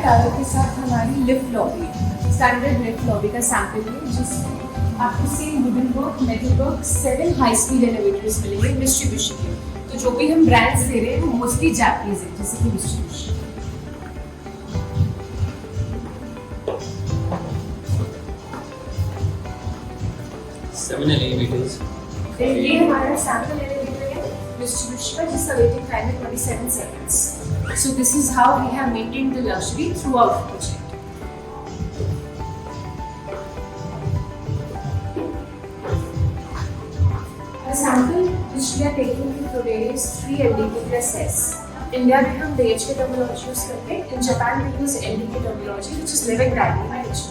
Tower के साथ हमारी lift lobby, standard lift lobby का सैंपल है, जिसमें आपको same wooden work, metal work, 7 high speed elevators मिलेंगे मित्सुबिशी के। तो जो भी हम ब्रांड्स दे रहे हैं वो मोस्टली जापानीज है, जैसे कि मित्सुबिशी। 7 elevators. ये हमारा सैंपल एलिवेटर है मित्सुबिशी का, जिसका वेटिंग टाइम है 27 seconds. So this is how we have maintained the luxury throughout the project. The sample which we are taking today is 3 LDK plus S. India में हम BHK terminology use करते हैं. In Japan we use LDK terminology, which is living dynamite.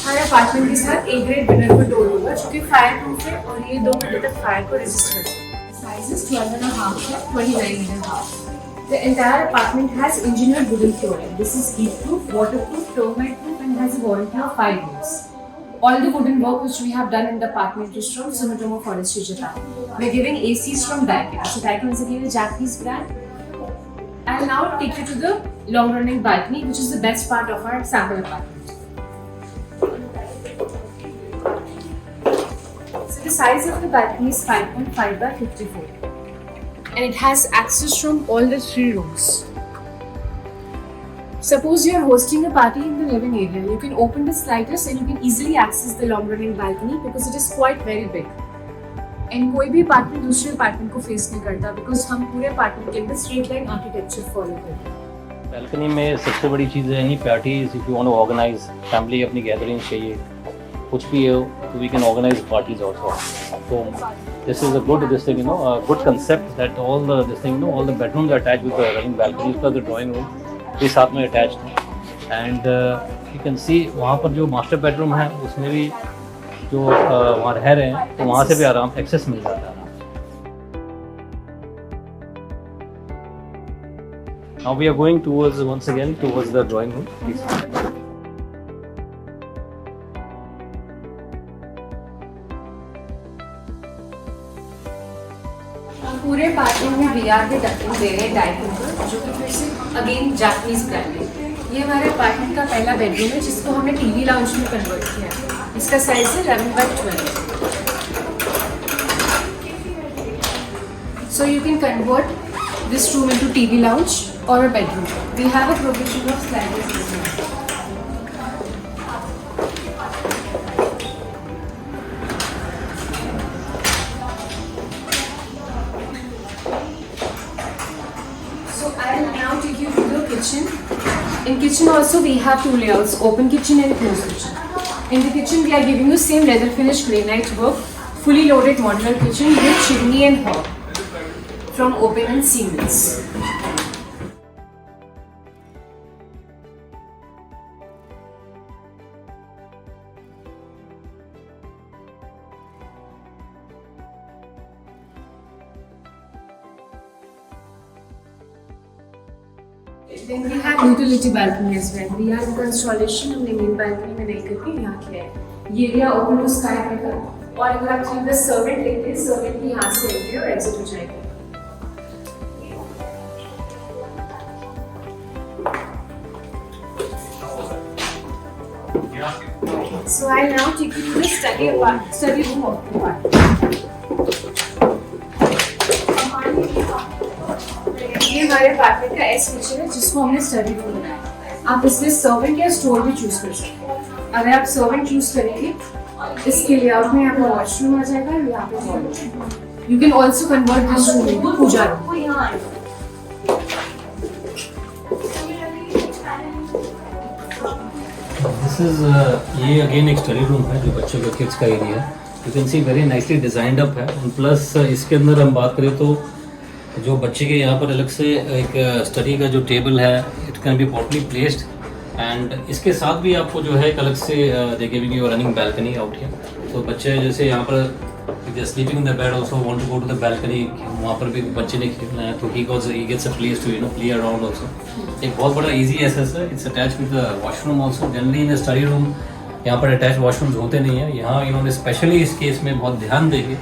हमारे apartment के साथ A grade winner का door होगा, जो कि फायर प्रूफ है और ये 2 घंटे तक फायर को रेजिस्ट करता है. साइज इज 12.5 से 29.5. The entire apartment has engineered wooden flooring. This is heat-proof, waterproof, termite-proof, and has a warranty of 5 years. All the wooden work which we have done in the apartment is from Sumitomo Forestry, Japan. We are giving ACs from Daikin. So Daikin is again a Japanese brand. I'll now take you to the long-running balcony, which is the best part of our sample apartment. So the size of the balcony is 5.5 by 54. And it has access from all the 3 rooms. Suppose you are hosting a party in the living area, you can open the sliders and you can easily access the long running balcony because it is quite very big. And कोई भी apartment दूसरे apartment को face नहीं करता because हम पूरे apartment के अंदर स्ट्रेट लाइन आर्किटेक्चर फॉलो करते हैं. बैल्कनी में सबसे बड़ी चीज़ है any parties if you want to organise family अपनी गैदरिंग चाहिए कुछ भी हो तो we can organise parties also. तो this is a good this thing a good concept that all the this thing all the bedrooms are attached with the running balcony plus the drawing room भी साथ में attached है. And you can see वहाँ पर जो master bedroom है उसमें भी जो वहाँ रह रहे हैं तो वहाँ से भी आराम एक्सेस मिल जाता है. Now we are going towards once again towards the drawing room. Please. पूरे अपार्टमेंट में VR के डक्टिंग दे रहे हैं डाइकिन को, जो कि फिर से अगेन जापानीज ब्रांड है. ये हमारे अपार्टमेंट का पहला बेडरूम है जिसको हमने टीवी लाउंज में कन्वर्ट किया है. इसका साइज है 11 by 12. So you can convert this room into TV lounge or a bedroom. We have a provision of sliders as well. In kitchen also we have 2 layouts, open kitchen and closed kitchen. In the kitchen we are giving you same leather finish granite work, fully loaded modular kitchen with chimney and hob from Open and Siemens. Then we have utility balcony as well. We are in installation. हमने main balcony में नहीं करके यहाँ किया है. ये area open to sky रहेगा. और अगर आप चाहिए तो सर्वेंट लेते हैं, सर्वेंट भी यहाँ से एंट्री और एग्जिट हो जाएगा. So I now take you to the study room of the apartment. ये हमारे अपार्टमेंट का एस किचन है जिसको हमने स्टडी रूम बनाया. आप इसमें सर्वेंट या स्टोर भी चूज कर सकते हैं. अगर आप सर्वेंट चूज करेंगे इसके लेआउट में यहाँ पे वॉशरूम आ जाएगा और यहाँ पे hall. You can also convert this room into puja room. This is ये अगेन एक स्टडी रूम है जो बच्चों का किड्स का एरिया है. You can see very nicely designed up है. एंड प्लस इसके अंदर हम बात करें तो जो बच्चे के यहाँ पर अलग से एक स्टडी का जो टेबल है it can be properly placed. And इसके साथ भी आपको जो है एक अलग से they giving you running balcony out here. तो बच्चे जैसे यहाँ पर sleeping in the bed also want to go to the balcony, वहाँ पर भी बच्चे ने खेलना है तो he gets a place to play around also. एक बहुत बड़ा इजी एसेस है. It's attached with the washroom also. Generally in study room यहाँ पर अटैच वॉशरूम्स होते नहीं है. यहाँ इन्होंने स्पेशली इस केस में बहुत ध्यान देके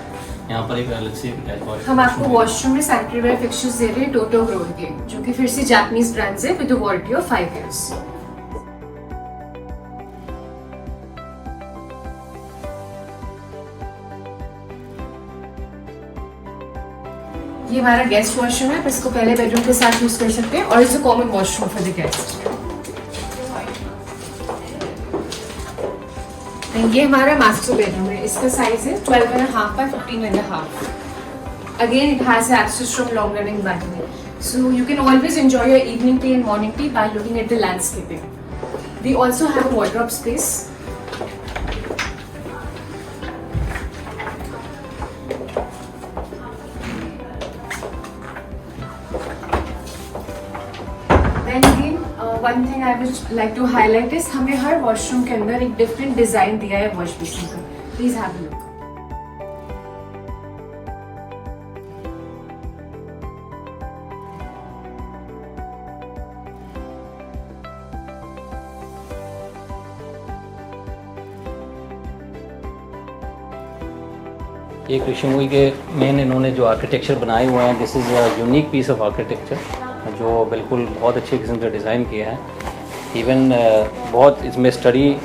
यहाँ पर एक अलग से अटैच वॉशरूम. हम आपको वॉशरूम में सैनिटरी वेयर फिक्चर्स दे रहे हैं टोटो ग्रोन के, जो कि फिर से जापानीज ब्रांड्स है with a warranty of 5 years. ये हमारा गेस्ट वॉशरूम है, आप इसको पहले बेडरूम के साथ यूज कर सकते हैं और it's a common washroom for the guest. ये हमारा मास्टर बेडरूम है, इसका साइज है 12.5 by 15.5। Again, it has access from long running balcony, so you can always enjoy your evening tea and morning tea by looking at the landscaping. We also have a wardrobe space. Then again, one thing I would like to highlight is हमें हर washroom के अंदर एक different design दिया है wash basin का। Please have a look. एक ऋषिमुई के main इन्होंने जो आर्किटेक्चर बनाए हुए हैं, this is a unique piece of architecture जो बिल्कुल बहुत अच्छे किस्म से डिज़ाइन किया है। इवन बहुत इसमें स्टडी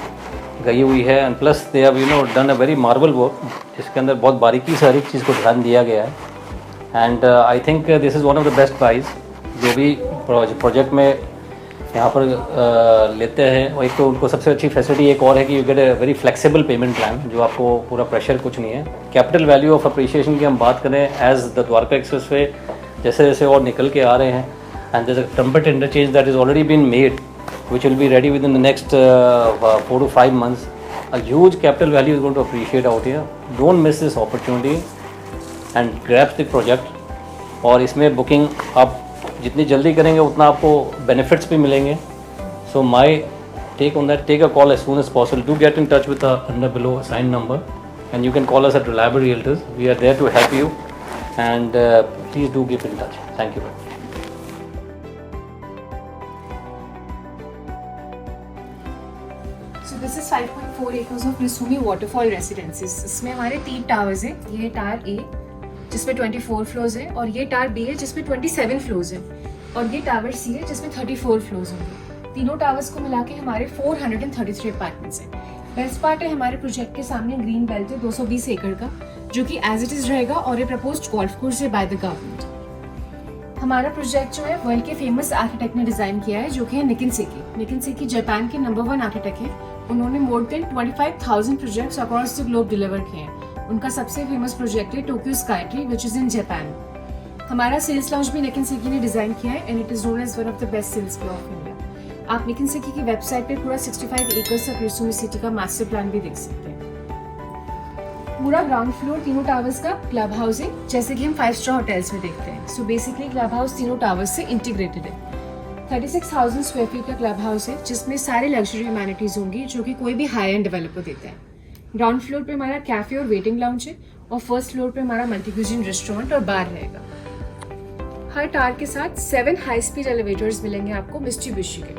गई हुई है and plus they have done a very marble work, जिसके अंदर बहुत बारीकी से हर एक चीज़ को ध्यान दिया गया है। And I think this is one of the best price जो भी प्रोजेक्ट में यहाँ पर लेते हैं। और एक तो उनको सबसे अच्छी फैसिलिटी एक और है कि you get a very flexible pavement plan, जो आपको पूरा प्रेशर कुछ नहीं है। कैपिटल वैल्यू ऑफ अप्रिशिएशन की हम बात करें, as the Dwarka expressway जैसे जैसे और निकल के आ रहे हैं, and there is a trumpet interchange that is already been made which will be ready within the next 4 to 5 months. A huge capital value is going to appreciate out here. Don't miss this opportunity and grab the project. और इसमें booking आप जितनी जल्दी करेंगे उतना आपको benefits भी मिलेंगे। So my take on that, take a call as soon as possible. Do get in touch with the under below assigned number, and you can call us at Reliable Realtors. We are there to help you, and please do keep in touch. Thank you. So this is 5.4 acres of Risumi Waterfall Residences. इसमें हमारे 3 towers हैं। ये tower A जिसमें 24 floors है, और ये tower B है जिसमें 27 फ्लोर्स है, और ये टावर C है जिसमें 34 फ्लोर्स होंगे। तीनों टावर्स को मिला के हमारे 433 अपार्टमेंट्स हैं। बेस्ट पार्ट है हमारे प्रोजेक्ट के सामने ग्रीन बेल्ट है 220 एकड़ का, जो कि एज इट इज रहेगा, और ये प्रपोज्ड गोल्फ कोर्स है बाय द गवर्नमेंट। हमारा प्रोजेक्ट जो है वर्ल्ड के फेमस आर्किटेक्ट ने डिजाइन किया है, जो कि है Nikken Sekkei. Nikken Sekkei Japan के नंबर 1 आर्किटेक्ट है। उन्होंने more than 25,000 projects across the globe deliver किए हैं। उनका सबसे फेमस प्रोजेक्ट है Tokyo Skytree, which is in Japan. हमारा सेल्स लाउंज भी निकिन सेकी ने डिजाइन किया है, and it is known as one of the best sales club of India. आप निकिन सेकी की वेबसाइट पे पूरा 65 एकर्स तक रिसुमी सिटी का मास्टर प्लान भी देख सकते हैं। पूरा ग्राउंड फ्लोर तीनों टावर्स का क्लब हाउस है, जैसे कि हम 5 स्टार होटल्स में देखते हैं। सो बेसिकली क्लब हाउस तीनों टावर्स से इंटीग्रेटेड है। 36,000 स्क्वायर फीट का क्लब हाउस है, जिसमें सारे लग्जरी अमेनिटीज होंगी जो कि कोई भी हाई एंड डेवलपर देता है। ग्राउंड फ्लोर पे हमारा कैफे और वेटिंग लाउंज है, और फर्स्ट फ्लोर पे हमारा मल्टी क्यूजिन रेस्टोरेंट और बार रहेगा। हर टावर के साथ 7 हाई स्पीड एलिवेटर्स मिलेंगे आपको मित्सुबिशी के,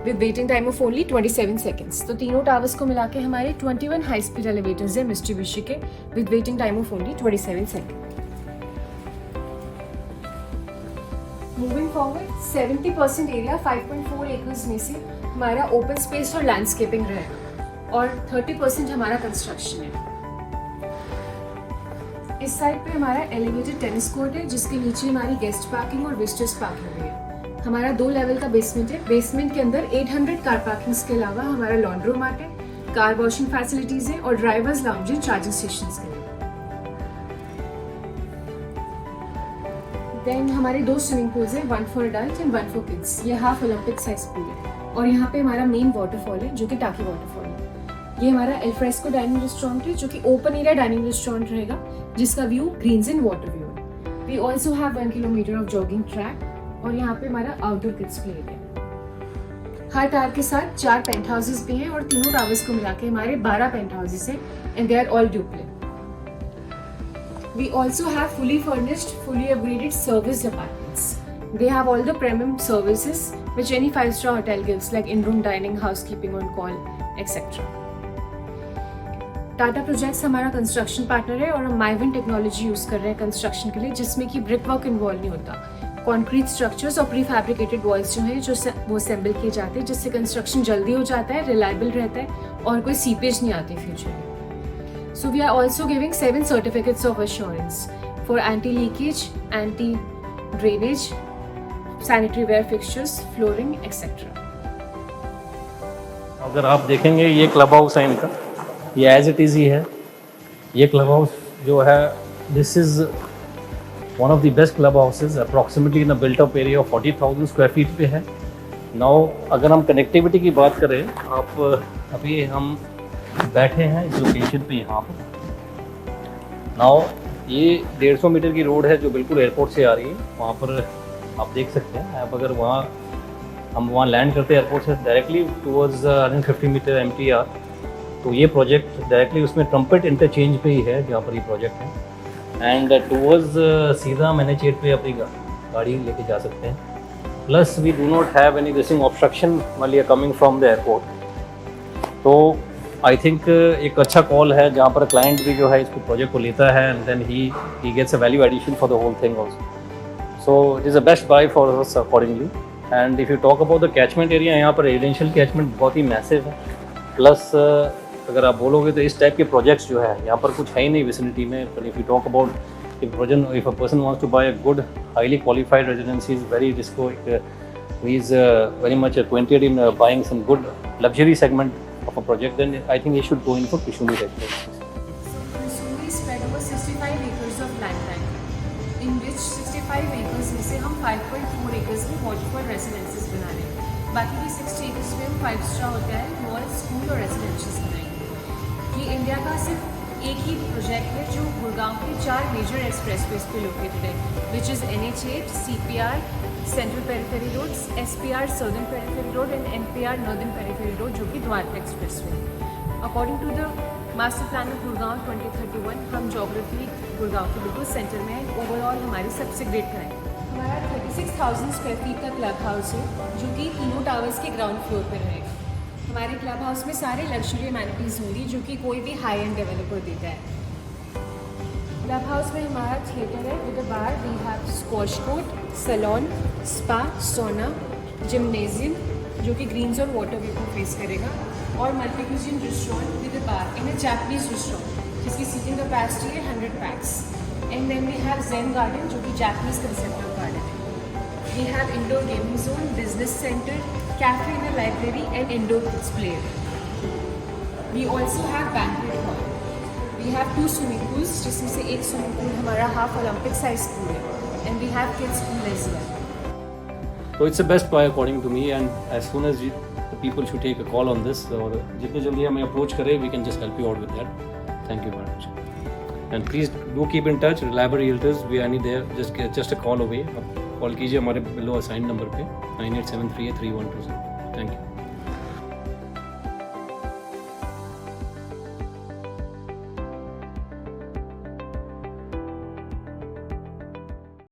with waiting time of only 27 seconds. तो तीनों टावर्स को मिला के हमारे 21 हाई स्पीड एलिवेटर्स है मित्सुबिशी के, with waiting time of only 27 second. Moving forward, 70% area 5.4 acres में से हमारा ओपन स्पेस और लैंडस्केपिंग रहेगा, और 30% हमारा कंस्ट्रक्शन है। इस साइड पे हमारा एलिवेटेड टेनिस कोर्ट है, जिसके नीचे हमारी गेस्ट पार्किंग और विजिटर्स पार्किंग है। हमारा 2 लेवल का बेसमेंट है। बेसमेंट के अंदर 800 कार पार्किंग्स के अलावा हमारा लॉन्ड्री मार्ट है, कार वॉशिंग फैसिलिटीज है, और drivers lounge and charging stations के लिए। देन हमारे 2 स्विमिंग पूल्स हैं, 1 for adult and 1 for kids. ये हाफ ओलंपिक साइज पूल है, और यहाँ पे हमारा मेन वाटरफॉल है, जो कि टाकी वाटरफॉल है। ये हमारा एल्फ्रेस्को डाइनिंग रेस्टोरेंट है, जो कि ओपन एरिया डाइनिंग रेस्टोरेंट रहेगा, जिसका view greens and water view है। We also have 1 kilometre of jogging track, और यहाँ पे हमारा आउटडोर किड्स प्ले है। हर टावर के साथ 4 पेंट हाउसेस भी हैं, और तीनों टावर्स को मिला के हमारे 12 पेंट हाउसेस हैं, and they are all duplex. We also have fully furnished, fully upgraded serviced apartments. They have all the premium services which any 5-star hotel gives, like in-room dining, housekeeping on call, etc. Tata projects हमारा construction partner है, और हम माइवन technology use कर रहे हैं construction के लिए, जिसमें कि ब्रिक वर्क इन्वॉल्व नहीं होता। कॉन्क्रीट स्ट्रक्चर्स और प्री फैब्रिकेटेड वॉल्स जो हैं, जो वो असेंबल किए जाते हैं, जिससे कंस्ट्रक्शन जल्दी हो जाता है, रिलायबल रहता है, और कोई सीपेज नहीं आती फ्यूचर में। So we are also giving 7 certificates of assurance for anti-leakage, anti-drainage, sanitary ware fixtures, flooring, etc. अगर आप देखेंगे ये क्लब हाउस है इनका, ये एज इट इज़ ही है। ये क्लब हाउस जो है, this is one of the best club houses, approximately in a built up area of 40,000 square feet पे है। नाउ अगर हम कनेक्टिविटी की बात करें, आप अभी हम बैठे हैं इस लोकेशन पे यहाँ पर। नाउ ये 150 मीटर की रोड है जो बिल्कुल एयरपोर्ट से आ रही है। वहाँ पर आप देख सकते हैं, आप अगर हम वहाँ लैंड करते हैं एयरपोर्ट से डायरेक्टली टूवर्ड्स 150 मीटर MTR, तो ये प्रोजेक्ट डायरेक्टली उसमें ट्रम्पेट इंटरचेंज पे ही है जहाँ पर ये प्रोजेक्ट है। एंड टूवर्ड्स सीधा हम NH8 पे अपनी गाड़ी लेके जा सकते हैं। Plus we do not have any दिसिंग obstruction while you are coming from the airport। तो आई थिंक एक अच्छा कॉल है जहाँ पर क्लाइंट भी जो है इसको प्रोजेक्ट को लेता है and then he gets a value addition for the whole thing also. So it is a best buy for us accordingly. And if you talk about the catchment area, यहाँ पर residential catchment बहुत ही massive है। Plus अगर आप बोलोगे तो इस type के प्रोजेक्ट्स जो है यहाँ पर कुछ है ही नहीं विसिनिटी में। But if you talk about if a person wants to buy a good highly qualified residency is very जिसको he is very much acquainted in buying some good luxury segment of a project, then I think he should go in for Kishundi residences. So Kishundi is spread over 65 acres of land bank, in which 65 acres में से हम 5.4 acres में modified residences बना रहे हैं। बाकी की 60 acres में हम 5 स्टार होता है मॉल, स्कूल और रेजिडेंशियल्स बनाएंगे। ये इंडिया का सिर्फ एक ही प्रोजेक्ट है जो गुड़गांव के 4 मेजर एक्सप्रेसवेज पे लोकेटेड है, which is NH8, CPR, central periphery road, SPR southern periphery road and MPR northern periphery road, जो कि द्वारका एक्सप्रेसवे है। According to the master plan of Gurgaon 2031, हम जोग्राफी गुड़गांव के बिल्कुल सेंटर में है। ओवरऑल हमारी सबसे ग्रेट कराएंगे। हमारा 36,000 स्क्वायर फीट का क्लब हाउस है जो कि तीनों टावर्स के ग्राउंड फ्लोर पर रहेगा। हमारे क्लब हाउस में सारे लग्जरी अमेनिटीज़ होंगी जो कि कोई भी हाई एंड डेवलपर देता है। क्लब हाउस में हमारा थिएटर है with a bar, we have squash court, salon, spa, sauna, gymnasium जो कि ग्रीन्स और वाटर व्यू को फेस करेगा, और multi cuisine restaurant with a bar in a Japanese restaurant जिसकी सीटिंग कैपेसिटी है 100 pax. And then we have zen garden जो कि जापानीज कंसेप्ट ऑफ गार्डन है। We have indoor gaming zone, business centre, cafe in a library and indoor kids play area. We also have banquet hall. We have 2 swimming pools जिसमें से एक swimming pool हमारा half Olympic size pool है, and we have kids pool as well. So it's the best buy according to me, and as soon as the people should take a call on this, और जितने जल्दी हमें approach करें, we can just help you out with that. Thank you very much. And please do keep in touch. Reliable Realtors, we are there. Just a call away. आप call कीजिए हमारे below assigned number पे 98733120। Thank you.